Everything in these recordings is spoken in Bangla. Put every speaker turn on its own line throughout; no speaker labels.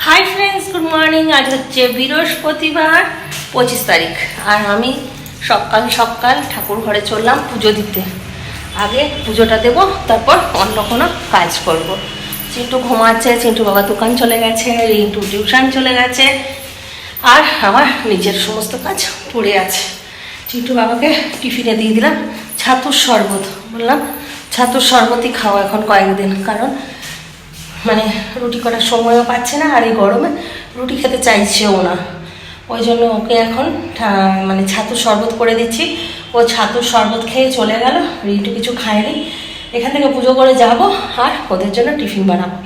Hi friends, good morning. আজ হচ্ছে বৃহস্পতিবার 25 তারিখ, আর আমি সকাল সকাল ঠাকুর ঘরে চললাম পুজো দিতে। আগে পুজোটা দেব, তারপর অন্য কোনো কাজ করব। চিন্টু ঘুমাচ্ছে, চিন্টু বাবা দোকান চলে গেছে, রিন্টু টিউশন চলে গেছে, আর আমার নিজের সমস্ত কাজ পড়ে আছে। চিন্টু বাবাকে টিফিনে দিয়ে দিলাম ছাতুর শরবত। বললাম ছাতুর শরবতই খাও এখন কয়েকদিন, কারণ মানে রুটি করার সময়ও পাচ্ছে না, আর এই গরমে রুটি খেতে চাইছেও না। ওই জন্য ওকে এখন মানে ছাতুর শরবত করে দিচ্ছি। ও ছাতুর শরবত খেয়ে চলে গেল, রিন্টু কিছু খায়নি। এখান থেকে পুজো করে যাব, আর ওদের জন্য টিফিন বানাবো।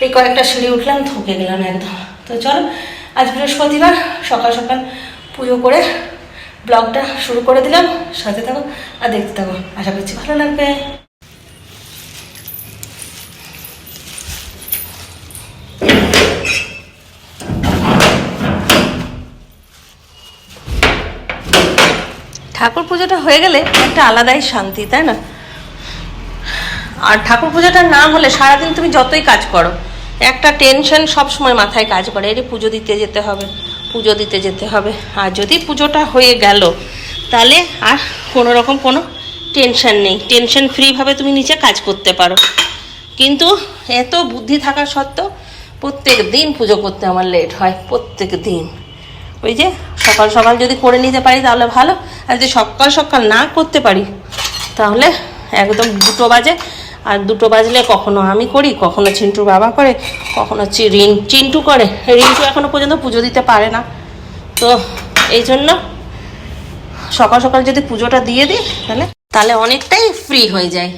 এই কয়েকটা সিঁড়ি উঠলাম, থকে গেলাম একদম। তো চলো, আজ বৃহস্পতিবার সকাল সকাল পুজো করে ব্লগটা শুরু করে দিলাম। সাথে থাকো আর দেখতে থাকো, আশা করছি ভালো লাগবে। ঠাকুর পুজোটা হয়ে গেলে একটা আলাদাই শান্তি, তাই না? আর ঠাকুর পুজোটা না হলে সারাদিন তুমি যতই কাজ করো, একটা টেনশন সব সময় মাথায় কাজ করে, এর পুজো দিতে যেতে হবে, পুজো দিতে যেতে হবে। আর যদি পুজোটা হয়ে গেল, তাহলে আর কোনো রকম কোনো টেনশন নেই, টেনশন ফ্রিভাবে তুমি নিচে কাজ করতে পারো। কিন্তু এত বুদ্ধি থাকা সত্ত্বেও প্রত্যেক দিন পুজো করতে আমার লেট হয়, প্রত্যেক দিন। ওই যে সকাল সকাল যদি করে নিতে পারি তাহলে ভালো, আর যদি সকাল সকাল না করতে পারি তাহলে একদম 2টো বাজে। আর 2টো বাজলে কখনো আমি করি, কখনো চিন্টুর বাবা করে, কখনো চিন্টু করে। রিন্টু এখনো পর্যন্ত পুজো দিতে পারে না, তো এই জন্য সকাল সকাল যদি পুজোটা দিয়ে দিই তাহলে অনেকটাই ফ্রি হয়ে যায়।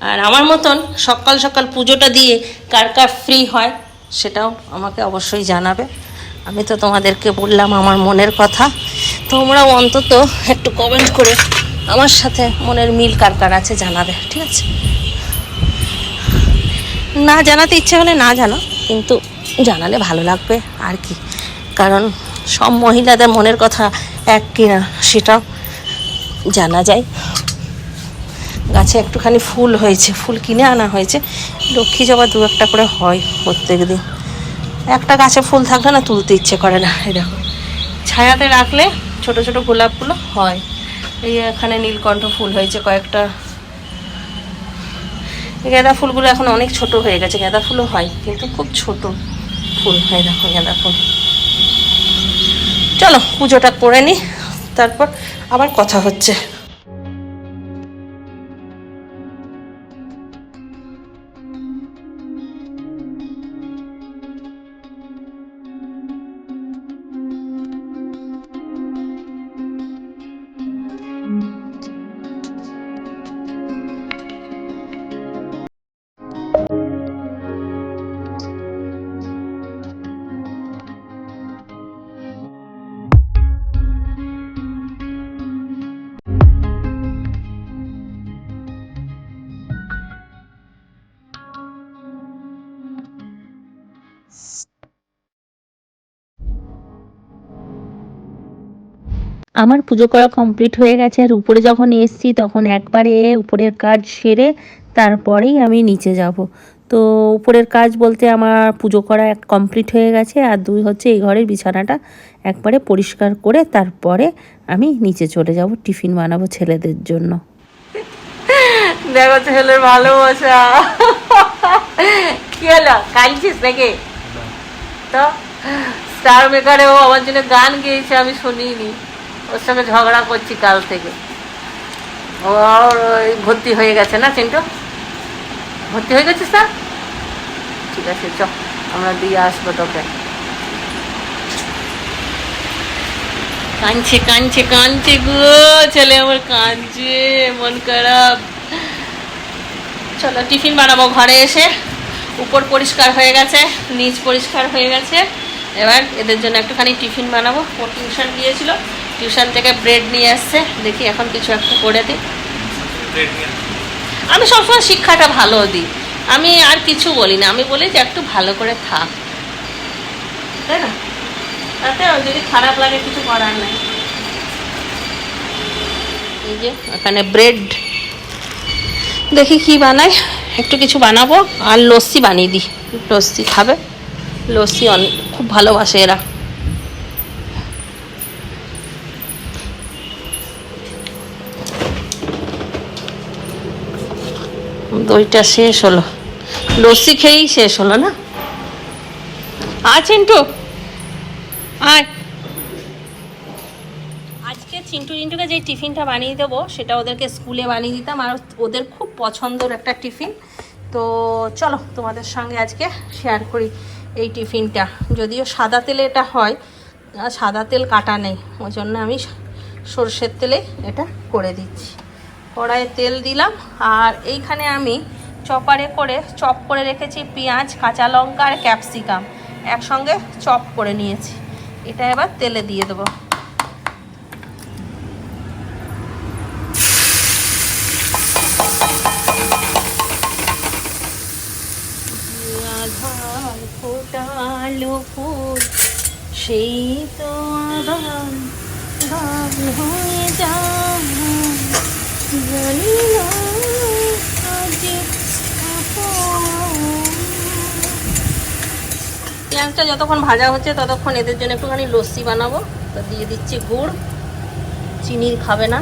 আর আমার মতন সকাল সকাল পুজোটা দিয়ে কার কার ফ্রি হয় সেটাও আমাকে অবশ্যই জানাবে। আমি তো তোমাদেরকে বললাম আমার মনের কথা, তোমরাও অন্তত একটু কমেন্ট করে আমার সাথে মনের মিল কার কার আছে জানাবে, ঠিক আছে? না জানাতে ইচ্ছে হলে না জানো, কিন্তু জানালে ভালো লাগবে আর কি। কারণ সব মহিলাদের মনের কথা এক কিনা সেটাও জানা যায়। গাছে একটুখানি ফুল হয়েছে, ফুল কিনে আনা হয়েছে, লক্ষ্মী জবা 2-1টা করে হয় প্রত্যেক দিন। একটা গাছে ফুল থাকলে না তুলতে ইচ্ছে করে না। এই দেখো, ছায়াতে রাখলে ছোট ছোট গোলাপগুলো হয়। এই এখানে নীলকণ্ঠ ফুল হয়েছে কয়েকটা। গাঁদা ফুলগুলো এখন অনেক ছোট হয়ে গেছে, গাঁদা ফুলও হয় কিন্তু খুব ছোট ফুল হয়। দেখো গাঁদা ফুল। চলো পুজোটা করে নিই, তারপর আবার কথা হচ্ছে।
আমার পুজো করা কমপ্লিট হয়ে গেছে। আর উপরে যখন এসছি তখন একবারে উপরের কাজ সেরে তারপরেই আমি নিচে যাব। তো উপরের কাজ বলতে আমার পুজো করা কমপ্লিট হয়ে গেছে, আর 2 হচ্ছে এই ঘরের বিছানাটা একবারে পরিষ্কার করে তারপরে আমি নিচে চলে যাব, টিফিন বানাবো ছেলেদের জন্য।
দেখো ছেলের ভালোবাসা। কি হলো, কাঁদছিস নাকি? তো স্টার মেকারে ও আমার জন্য গান গেয়েছে, আমি শুনিনি। ওর সঙ্গে ঝগড়া করছি কাল থেকে। ওর ভর্তি হয়ে গেছে না চিন্টু? ভর্তি হয়ে গেছিস না? ঠিক আছে, চ আমরা দিয়ে আসবো তোকে। কাঁদছে কাঁদছে কাঁদছে গো, ছেলে আমার কাঁদছে, মন খারাপ। চলো টিফিন বানাবো ঘরে এসে। উপর পরিষ্কার হয়ে গেছে, নিচ পরিষ্কার হয়ে গেছে। এবার এদের জন্য একটুখানি টিফিন বানাবো। ও টিউশন গিয়েছিল, টিউশন থেকে ব্রেড নিয়ে আসছে, দেখি এখন কিছু একটা করে দিই। আমি সবসময় শিক্ষাটা ভালো দিই, আমি আর কিছু বলি না। আমি বলি যে একটু ভালো করে থাক, তাই না? তাতে যদি খারাপ লাগে কিছু করার নাই। এই যে এখানে ব্রেড, দেখি কি বানাই, একটু কিছু বানাবো। আর লস্যি বানিয়ে দিই, লস্যি খাবে। লস্যি খুব ভালোবাসে এরা। দইটা শেষ হলো, লস্যি খেয়েই শেষ হলো না। চিন্টু আয়। আজকে চিন্টুকে যে টিফিনটা বানিয়ে দেবো সেটা ওদেরকে স্কুলে বানিয়ে দিতাম, আর ওদের খুব পছন্দের একটা টিফিন। তো চলো তোমাদের সঙ্গে আজকে শেয়ার করি এই টিফিনটা। যদিও সাদা তেলে এটা হয়, সাদা তেল কাটা নেই, ওই জন্য আমি সর্ষের তেলে এটা করে দিচ্ছি। কড়াইয়ে তেল দিলাম, আর এইখানে আমি চপারে করে চপ করে রেখেছি পেঁয়াজ, কাঁচা লঙ্কা আর ক্যাপসিকাম একসঙ্গে চপ করে নিয়েছি। এটা এবার তেলে দিয়ে দেবো। ফোটালো ফুল সেই তো আবার গান হয়ে যায়, জানি না আজ পেঁয়াজটা যতক্ষণ ভাজা হচ্ছে ততক্ষণ এদের জন্য একটুখানি লস্যি বানাবো। তো দিয়ে দিচ্ছি গুড়, চিনি খাবে না,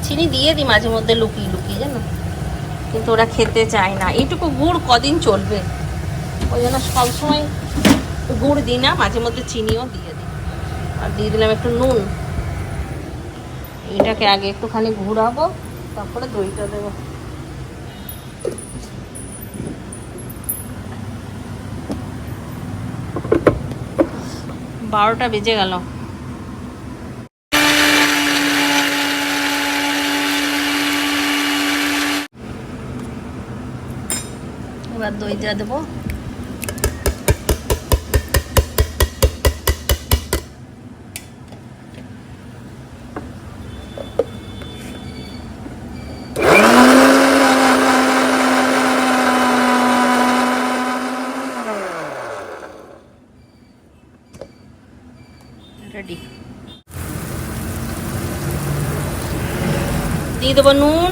চিনি দিয়ে দিই মাঝে মধ্যে লুকিয়ে লুকিয়ে, জানো, কিন্তু ওরা খেতে চায় না। এইটুকু গুড় কদিন চলবে, ওই জন্য সবসময় গুড় দিই না, মাঝে মধ্যে চিনিও দিয়ে দিই। আর দিয়ে দিলাম একটু নুন। এটাকে আগে একটুখানি ঘুরাবো, তারপরে দইটা দেবো। 12টা বেজে গেল। এবার দইটা দেবো। রেডি। দিয়ে দেবো নুন,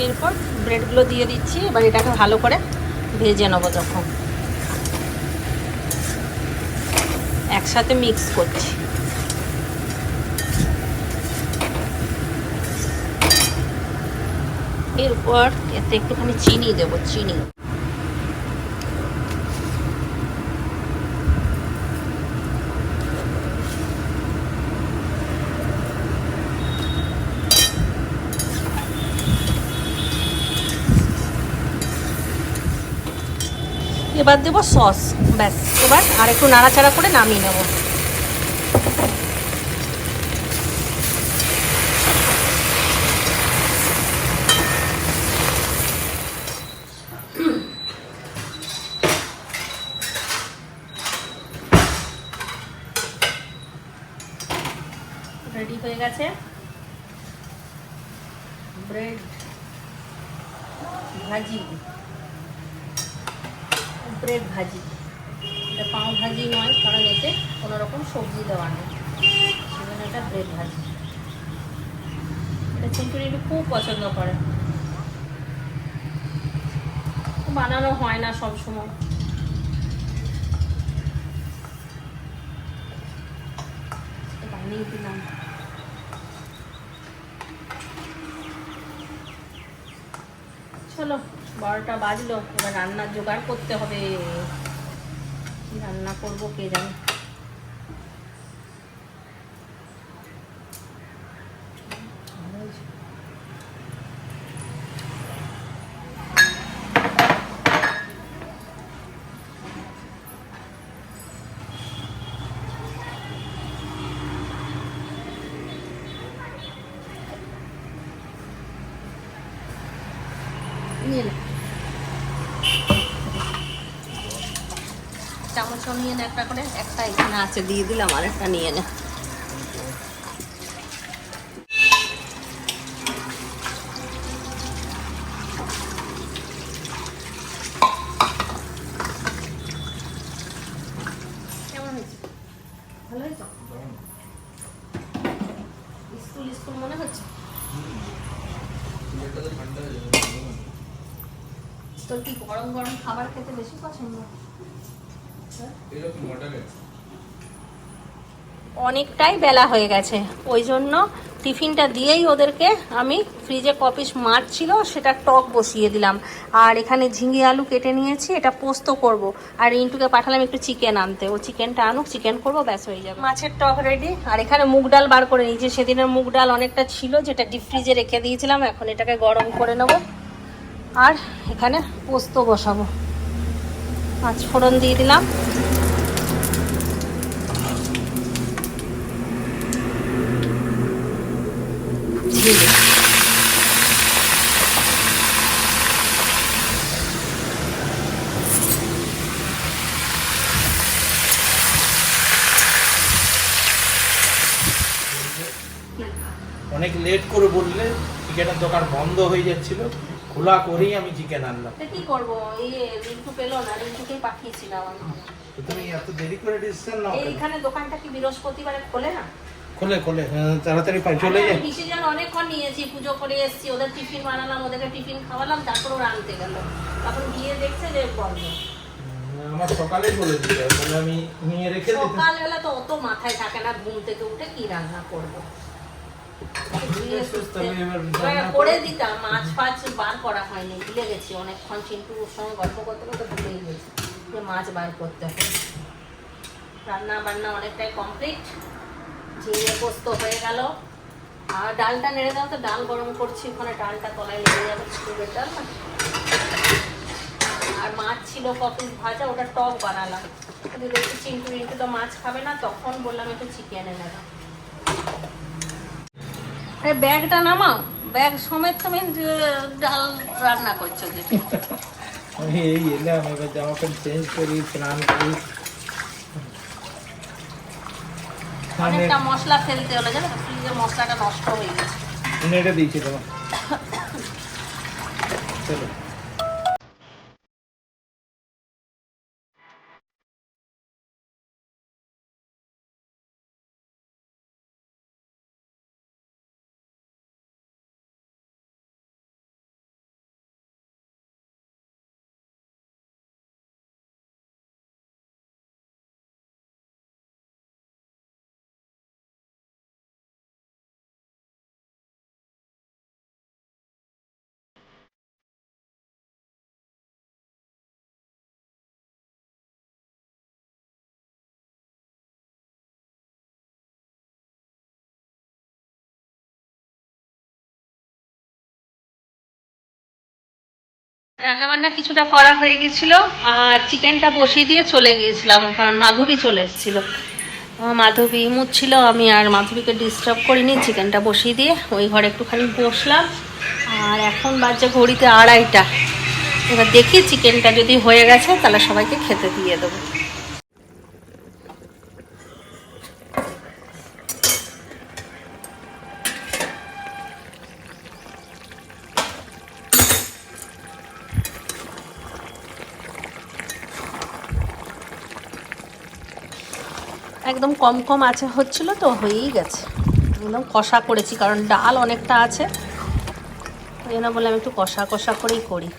এরপর ব্রেডগুলো দিয়ে দিচ্ছি। এবার এটাকে ভালো করে ভেজে নেবো। যখন একসাথে মিক্স করছি, এরপর এতে একটুখানি চিনি দেবো। চিনি এবার দেবো সস। ব্যাস, এবার আর একটু নাড়াচাড়া করে নামিয়ে নেব। রেডি হয়ে গেছে ব্রেড ভাজি। ব্রেড ভাজি, এটা পাও ভাজি নয়, কারণ এতে কোনো রকম সবজি দেওয়া নেই, সেজন্য এটা ব্রেড ভাজি। এটা চিন্টুনি খুব পছন্দ করে, বানানো হয় না সব সময়। বানিয়ে দিলাম। চলো 12টা বাজলো, এবার রান্নার জোগাড় করতে হবে। কি রান্না করবো কে জানে। চামচও নিয়ে নে একটা করে, একটা এখানে আছে দিয়ে দিলাম, আর একটা নিয়ে নে। ভালো হয়েছে? স্কুল স্কুল মনে হচ্ছে? তোর কি গরম গরম খাবার খেতে বেশি পছন্দ? অনেকটাই বেলা হয়ে গেছে, ওই জন্য টিফিনটা দিয়েই ওদেরকে আমি ফ্রিজে কপিস মাছ ছিল সেটা টক বসিয়ে দিলাম। আর এখানে ঝিঙে আলু কেটে নিয়েছি, এটা পোস্ত করব। আর রিন্টুকে পাঠালাম একটু চিকেন আনতে, ও চিকেনটা আনুক, চিকেন করবো, ব্যাস হয়ে যাবে। মাছের টক রেডি। আর এখানে মুগ ডাল বার করে নিয়েছি, সেদিনের মুগ ডাল অনেকটা ছিল যেটা ডিপ ফ্রিজে রেখে দিয়েছিলাম, এখন এটাকে গরম করে নেব। আর এখানে পোস্ত বসাবো, পাঁচ ফোড়ন দিয়ে দিলাম।
অনেক লেট করে বললে, চিকেনের দোকান বন্ধ হয়ে যাচ্ছিল, খোলা করেই আমি চিকেন আনলাম।
কি করবো, এই রিন্টু পেলো না, রিন্টুকেই পাঠিয়েছিলাম আমি।
তো তুমি এত দেরি করে ডিসিশন নাও কেন?
এইখানে দোকানটা কি বৃহস্পতিবারে খোলে না?
খোলে খোলে, তাড়াতাড়ি পাই চলে যায়।
ডিসিশন অনেকক্ষণ নিয়েছি, পুজো করে এসেছি, ওদের টিফিন বানালাম, ওদেরকে টিফিন খাওয়ালাম, তারপর ওরা আনতে গেল, তখন গিয়ে দেখছে যে বন্ধ।
আমার সকালেই বলে দিতে হবে, বলে আমি নিয়ে রেখে দিতে।
সকালবেলা তো অত মাথায় থাকে না, ঘুম থেকে উঠে কি রান্না করবো করে দিতাম। মাছ ফাছ বার করা হয়নি, ভুলে গেছি অনেকক্ষণ, চিন্টুর সঙ্গে গল্প করতে করতে ভুলেই গেছি যে মাছ বার করতে হবে। রান্না বান্না অনেকটাই কমপ্লিট, ঝিঙে পোস্ত হয়ে গেল। আর ডালটা নেড়ে দাও তো, ডাল গরম করছি, ওখানে ডালটা তলায় লেগে যাবে, স্কুলের ডাল না। আর মাছ ছিল কপিস ভাজা, ওটা টক বানালাম। দেখছি চিন্টু রিন্টু তো মাছ খাবে না, তখন বললাম একটু চিকেন এনে দাও। আরে ব্যাগটা নামাও, ব্যাগ সমেত তুমি ডাল রান্না করছো যে।
আমি এই এলাম, এবার জামা প্যান্ট চেঞ্জ করি, স্নান করি।
অনেকটা মশলা ফেলতে হলো জানো, ফ্রিজের মশলাটা নষ্ট হয়ে গেছে।
নেড়ে দিয়েছি তোমার, চলো।
রান্নাবান্না কিছুটা করা হয়ে গেছিল, আর চিকেনটা বসিয়ে দিয়ে চলে গিয়েছিলাম, কারণ মাধবী চলে এসেছিল। মাধবী মুছছিল, আমি আর মাধবীকে ডিস্টার্ব করিনি, চিকেনটা বসিয়ে দিয়ে ওই ঘরে একটুখানি বসলাম। আর এখন বাজে ঘড়িতে 2:30। এবার দেখি চিকেনটা যদি হয়ে গেছে তাহলে সবাইকে খেতে দিয়ে দেবো। একদম কম কম আছে হচ্ছিল তো, হয়েই গেছে। একদম কষা করেছি, কারণ ডাল অনেকটা আছে, ওই জন্য বললাম একটু কষা কষা করেই করি।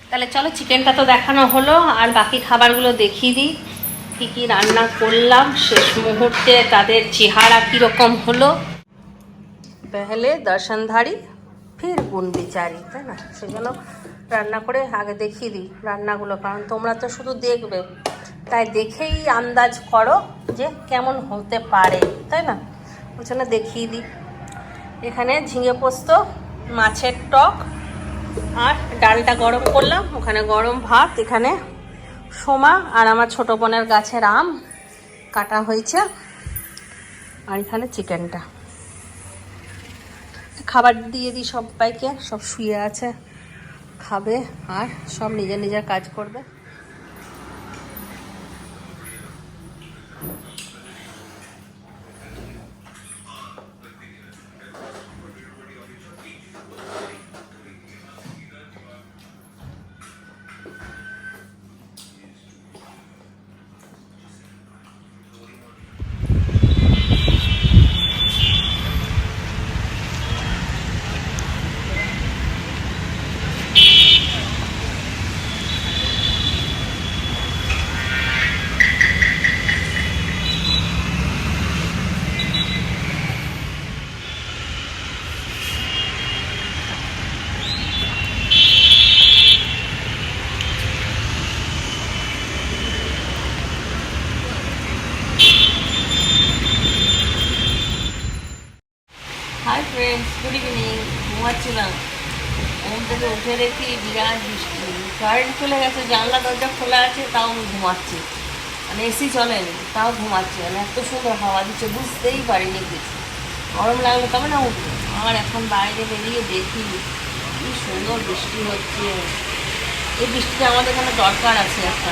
তাহলে চলো, চিকেনটা তো দেখানো হলো, আর বাকি খাবারগুলো দেখিয়ে দিই কী কী রান্না করলাম শেষ মুহূর্তে, তাদের চেহারা কীরকম হলো। পেহলে দর্শনধারী ফির গুণ বিচারি, তাই না? সেই জন্য রান্না করে আগে দেখিয়ে দিই রান্নাগুলো, কারণ তোমরা তো শুধু দেখবে, তাই দেখেই আন্দাজ করো যে কেমন হতে পারে, তাই না? ওই জন্য দেখিয়ে দিই। এখানে ঝিঙে পোস্ত, মাছের টক, আর ডালটা গরম করলাম, ওখানে গরম ভাত, এখানে সোমা আর আমার ছোটো বোনের গাছের আম কাটা হয়েছে, আর এখানে চিকেনটা। খাবার দিয়ে দিই সবাইকে, সব শুয়ে আছে, খাবে আর সব নিজের নিজের কাজ করবে। Friends, good evening. ঘুমাচ্ছিলাম, ঘুম থেকে উঠে দেখি বিরাট বৃষ্টি, কারেন্ট চলে গেছে, জানলা দরজা খোলা আছে তাও আমি ঘুমাচ্ছি, মানে এসি চলেনি তাও ঘুমাচ্ছি, মানে এত সুন্দর হাওয়া দিচ্ছে বুঝতেই পারিনি কিছু। গরম লাগলো তবে না উঠে, আর এখন বাইরে বেরিয়ে দেখি কি সুন্দর বৃষ্টি হচ্ছে। এই বৃষ্টিটা আমাদের এখানে দরকার আছে একটা,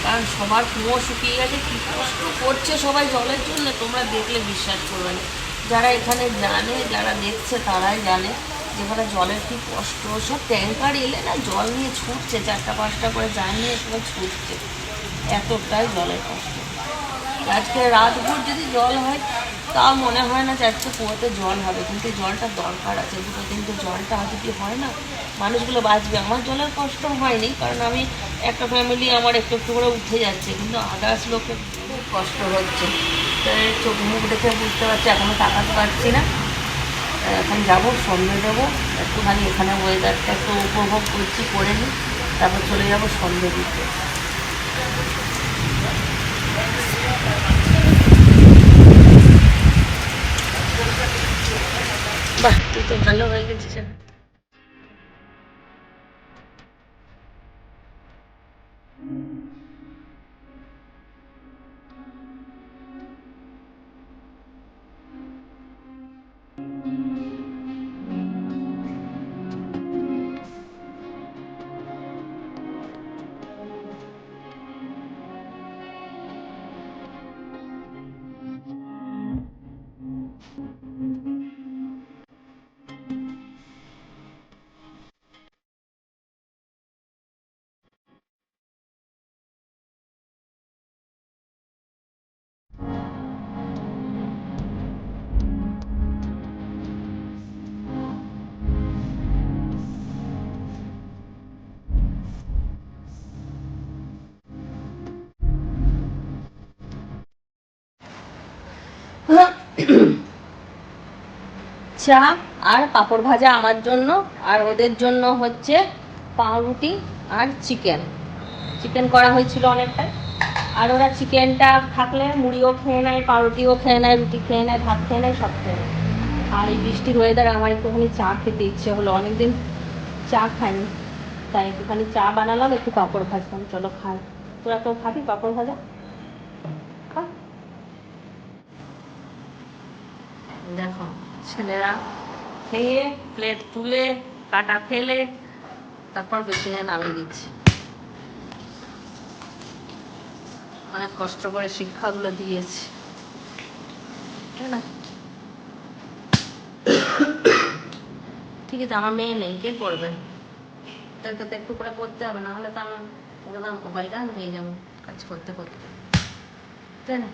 কারণ সবার কুয়ো শুকিয়ে গেছে, কী কষ্ট করছে সবাই জলের জন্য, তোমরা দেখলে বিশ্বাস করবে না। যারা এখানে জানে, যারা দেখছে তারাই জানে যেখানে জলের কী কষ্ট। সব ট্যাঙ্কার এলে না জল নিয়ে ছুটছে, 4টা 5টা করে যান নিয়ে সবাই ছুটছে, এতটাই জলের কষ্ট। আজকে রাতভর যদি জল হয় তাও মনে হয় না যে আজকে কুয়োতে জল হবে, কিন্তু জলটা দরকার আছে। 2-3টে জলটা যদি হয় না মানুষগুলো বাঁচবে। আমার জলের কষ্ট হয়নি, কারণ আমি একটা ফ্যামিলি আমার একটু একটু করে উঠে যাচ্ছে, কিন্তু আদার্স লোকের খুব কষ্ট হচ্ছে। তাই চোখ মুখ দেখে বুঝতে পারছি, এখনও তাকাতে পারছি না। এখন যাবো, সন্ধে দেবো একটুখানি, এখানে ওয়েদারটা একটু উপভোগ করছি, করে নিই, তারপর চলে যাবো সন্ধে দিতে। বাহ, তুই তো ভালো হয়ে গেছিস। চা আর পাঁপড় ভাজা আমার জন্য, আর ওদের জন্য হচ্ছে পাউরুটি আর চিকেন করা হয়েছিল অনেকটাই। আর ওরা চিকেনটা থাকলে মুড়িও খেয়ে নেয়, পাউরুটিও খেয়ে নেয়, রুটি খেয়ে নেয়, ভাত খেয়ে নেয়, সব খেয়ে নেয়। আর এই বৃষ্টির ওয়েদার আমার একটুখানি চা খেতে ইচ্ছে হলো, অনেকদিন চা খাইনি, তাই একটুখানি চা বানালাম, একটু পাঁপড় ভাজলাম। চলো খাই। তোরা কেউ খাবি পাঁপড় ভাজা? খা। দেখো ছেলেরা খেয়ে প্লেট তুলে কাটা ফেলে তারপর বেসিনে নামিয়ে দিচ্ছি। অনেক কষ্ট করে শিক্ষাগুলো দিয়েছি, তাই না? ঠিক আছে, আমার মেয়ে নেই, কে করবে? তাদেরকে তো একটু করে করতে হবে, না হলে তো আমি একদম হয়রান হয়ে যাবো কাজ করতে করতে, তাই না?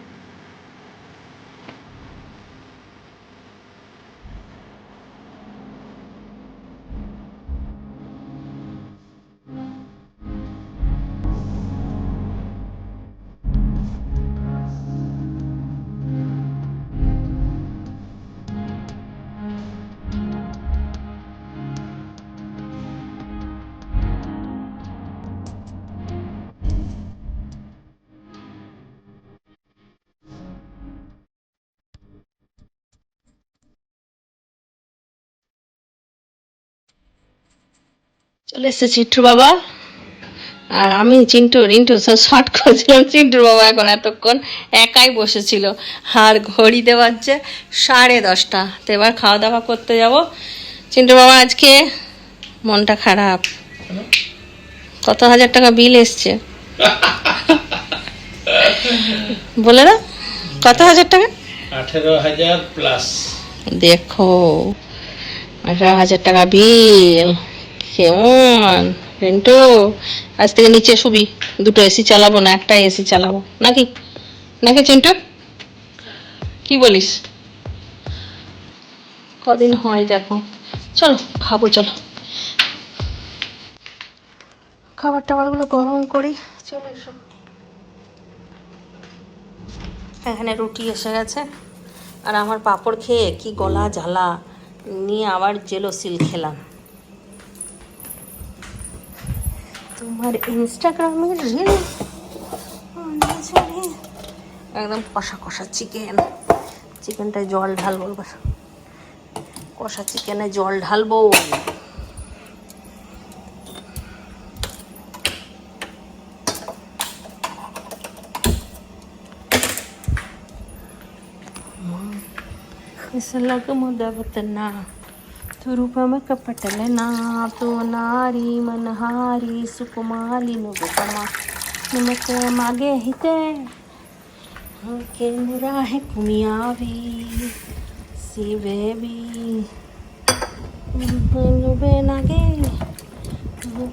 চলে এসছে চিন্টু বাবা, আর আমি রিন্টু শর্ট করছিলাম। চিন্টুর বাবা এখন এতক্ষণ একাই বসেছিল, আর ঘড়িতে বাজছে 10:30। তো এবার খাওয়া দাওয়া করতে যাব। চিন্টুর বাবা আজকে মনটা খারাপ, কত হাজার টাকা বিল এসছে বলে না, কত হাজার টাকা?
18,000 প্লাস।
দেখো 18,000 টাকা বিল। কেমন রিন্টু, আজ থেকে নিচে শুবি, 2টো এসি চালাবো না, একটা এসি চালাবো, নাকি নাকি চিন্টু, কি বলিস? কদিন হয় দেখো। চলো খাবো, চলো খাবার টাবারগুলো গরম করি। চলো এসো। এখানে রুটি এসে গেছে, আর আমার পাঁপড় খেয়ে কি গলা জ্বালা নিয়ে আবার জেলোসিল খেলাম। তোমার ইনস্টাগ্রামের রিল একদম কষা কষা চিকেনটায় জল ঢালবো এবার। কষা চিকেনে জল ঢালবো। ना तू रूपम कपटल ना तो नारी मनहारी सुकुमाली नुगतमा निमक मागे हिते के मुरा है कुमियावी सी बेबी नुबे नागे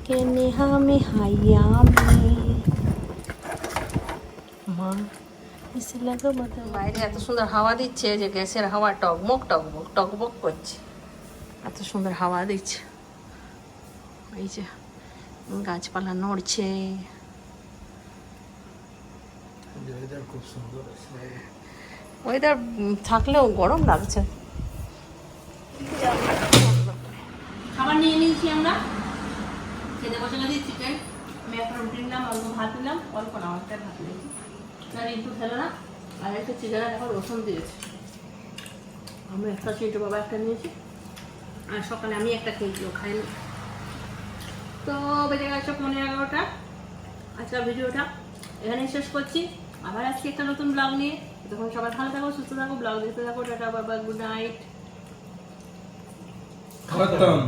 के नेहा में हाइया में माँ এসে লাগো মতো। বাইরে এত সুন্দর হাওয়া দিচ্ছে যে গ্যাসের হাওয়া টকবক টকবক টকবক করছে, এত সুন্দর হাওয়া দিচ্ছে। এই যে গাছপালা নড়ছে।
খুব সুন্দর
ওয়েদার থাকলেও গরম লাগছে। খাবার নিয়ে নিয়েছি আমরা, খেতে বসে দিই চিকেন। আমি একটা রুটি নিলাম, অল্প ভাত নিলাম, অল্প না অনেকটা ভাত নিয়েছি। রিন্টু খেলো না, আর একটা চিকেন এখন রসুন দিয়েছি। আমি একটা চিন্টু বাবা একটা নিয়েছি, আর সকালে আমি একটা খেয়েছি, ও খাইনি। তো বেজে গেছে 11:30। আজকের ভিডিওটা এখানেই শেষ করছি। আবার আজকে একটা নতুন ব্লগ নিয়ে। তখন সবাই ভালো থাকো, সুস্থ থাকো, ব্লগ দেখতে থাকো। টাটা, বাবা, গুড নাইট।
খতম।